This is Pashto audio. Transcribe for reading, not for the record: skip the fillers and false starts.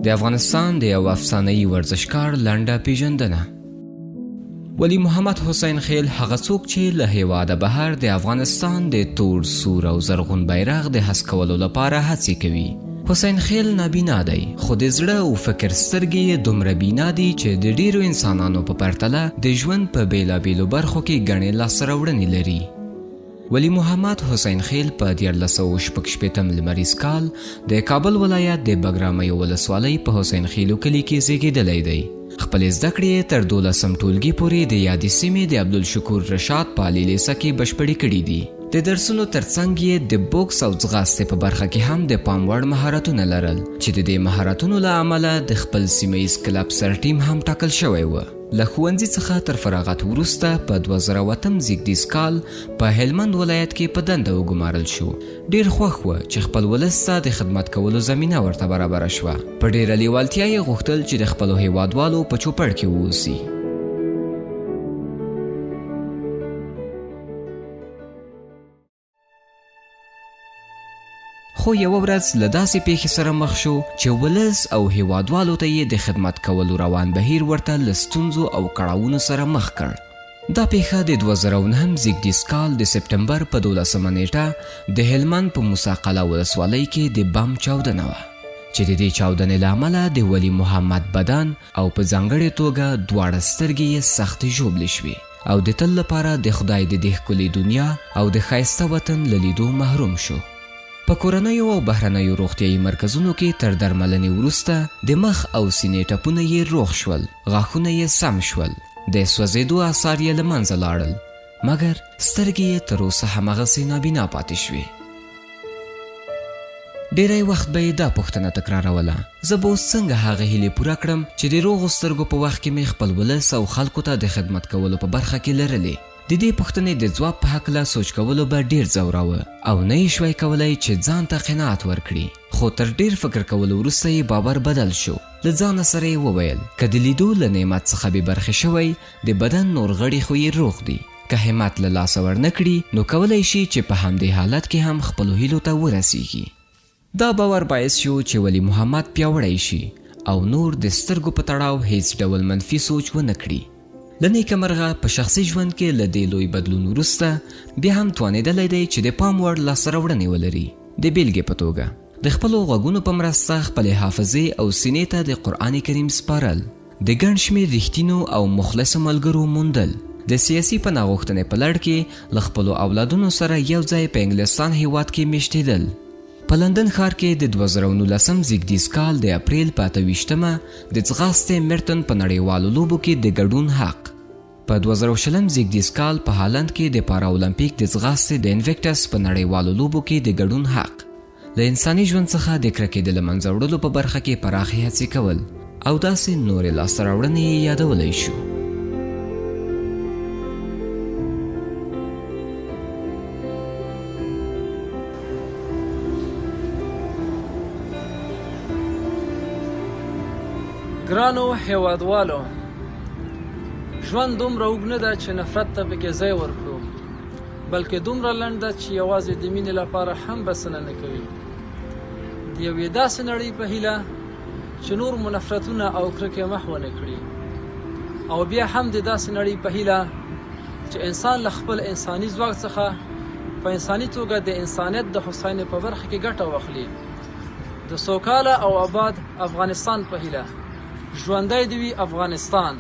د افغانستان د یو افسانه‌ایي ورزشکار لنډه پیژندنه. ولی محمد حسین خیل هغه څوک چې له هیواده بهر د افغانستان د تور، سور او زرغون بیرغ د هسکولو لپاره هڅې کوي. حسین خیل نابینا دی، خو د زړه او فکر سترګې یې دومره بینا دي چې د ډیرو انسانانو په پرتله د ژوند په بیلابیلو برخو کې ګڼې لاسته راوړنې لري. ولی محمد حسین خیل په 1966 لمریز کال د کابل ولایت د بګرامۍ ولسوالۍ په حسین خیلو کلي کې زیږېدلی دی. خپلې زده کړې تر 12 ټولګي پورې د یادې سیمې د عبدالشکور رشاد په عالي لیسه کې بشپړې کړي دي. د درسونو ترڅنګ یې د بوکس او ځغاستې په برخه کې هم د پام وړ مهارتونه لرل چې د دې مهارتونو له امله د خپل سیمهیز کلب سر ټیم هم ټاکل شوی و. له ښوونځي څخه تر فراغت وروسته په 2008 زیږدیز کال په هلمند ولایت کې په دنده وګمارل شو. ډیر خوښ و چې خپل ولس ته د خدمت کولو زمینه ورته برابره شوه. په ډیره لیوالتیا یې غوښتل چې د خپلو هیوادوالو په چوپړ کې واوسي. خو یوه ورځ له داسې پیښې سره مخ شو چې ولس او هیوادوالو ته یې د خدمت کولو روان بهیر ورته له ستونزو او کړاوونو سره مخ کړ. دا پیښه د 2009 زیږدیز کال د سپټمبر په 12 نیټه د هلمند په موسی قلعه ولسوالۍ کې د بم چاودنه وه چې د دې چاودنې له امله د ولی محمد بدن او په ځانګړې توګه دواړه سترګې یې سختې ژوبلې شوې او د تل لپاره د خدای د دې ښکلي دنیا او د ښایسته وطن له لیدو محروم شو. په کورنیو او بهرنیو روغتیایي مرکزونو کې تر درملنې وروسته د مخ او سینې ټپونه یې روغ شول، غاښونه یې سم شول، د سوځېدو آثار یې له منځه لاړل، مګر سترګې یې تر اوسه هماغسې نابینا پاتې شوې. ډیری وخت به یې دا پوښتنه تکراروله، زه به اوس څنګه هغه هیلې پوره کړم چې د روغو سترګو په وخت کې مې خپل ولس او خلکو ته د خدمت کولو په برخه کې لرلې. د دې پوښتنې د ځواب په هکله سوچ کولو به ډیر ځوراوه او نه یې شوی کولی چې ځان ته قناعت ورکړي. خو تر ډیر فکر کولو وروسته یې باور بدل شو. له ځانه سره یې وویل که د لیدو له نعمت څخه بې برخې شوی، د بدن نور غړي خو یې روغ دي. که همت له لاسه ورنه کړي نو کولی شي چې په همدې حالت کې هم خپلو هیلو ته ورسیږي. دا باور باعث شو چې ولی محمد پیاوړی شي او نور د سترګو په تړاو هیڅ ډول منفي سوچ ونه کړي. له نیکه مرغه په شخصي ژوند کې له دې لوی بدلون وروسته بیا هم توانېدلی دی چې د پام وړ لاسته راوړنې ولري. د بیلګې په توګه د خپلو غوږونو په مرسته خپلې حافظې او سینې ته د قرآن کریم سپارل، د ګڼ شمېر رښتینو او مخلصو ملګرو موندل، د سیاسي پناه غوښتنې په لړ کې له خپلو اولادونو سره یو ځای په انګلستان هیواد کې میشتېدل. په لندن ښار کې د 2019 زیږدیز کال د اپریل په 28 د ځغاستې مرتن په نړیوالو لوبو کې د ګډون حق. په 2020 زیږدیز کال په هالند کې د پارا اولمپیک د ځغاستې د انویکټس په نړیوالو لوبو کې د ګډون حق. له انساني ژوند څخه د کرکې د له منځه وړلو په برخه کې پراخې هڅې کول او داسې نورې لاسته راوړنې یې یادولی شو. ګرانو هیوادوالو، ژوند دومره اوږد نه ده چې نفرت ته پکې ځای ورکړو، بلکې دومره لنډ ده چې یوازې د مینې لپاره هم بسنه نه کوي. د یوې داسې نړۍ په هیله چې نور مو نفرتونه او کرکې محو نه کړي، او بیا هم د داسې نړۍ په هیله چې انسان له خپل انساني ځواک څخه په انساني توګه د انسانیت د هوساینې په برخه کې ګټه واخلي. د سوکاله او آباد افغانستان په هیله. ژوندی دې وي افغانستان.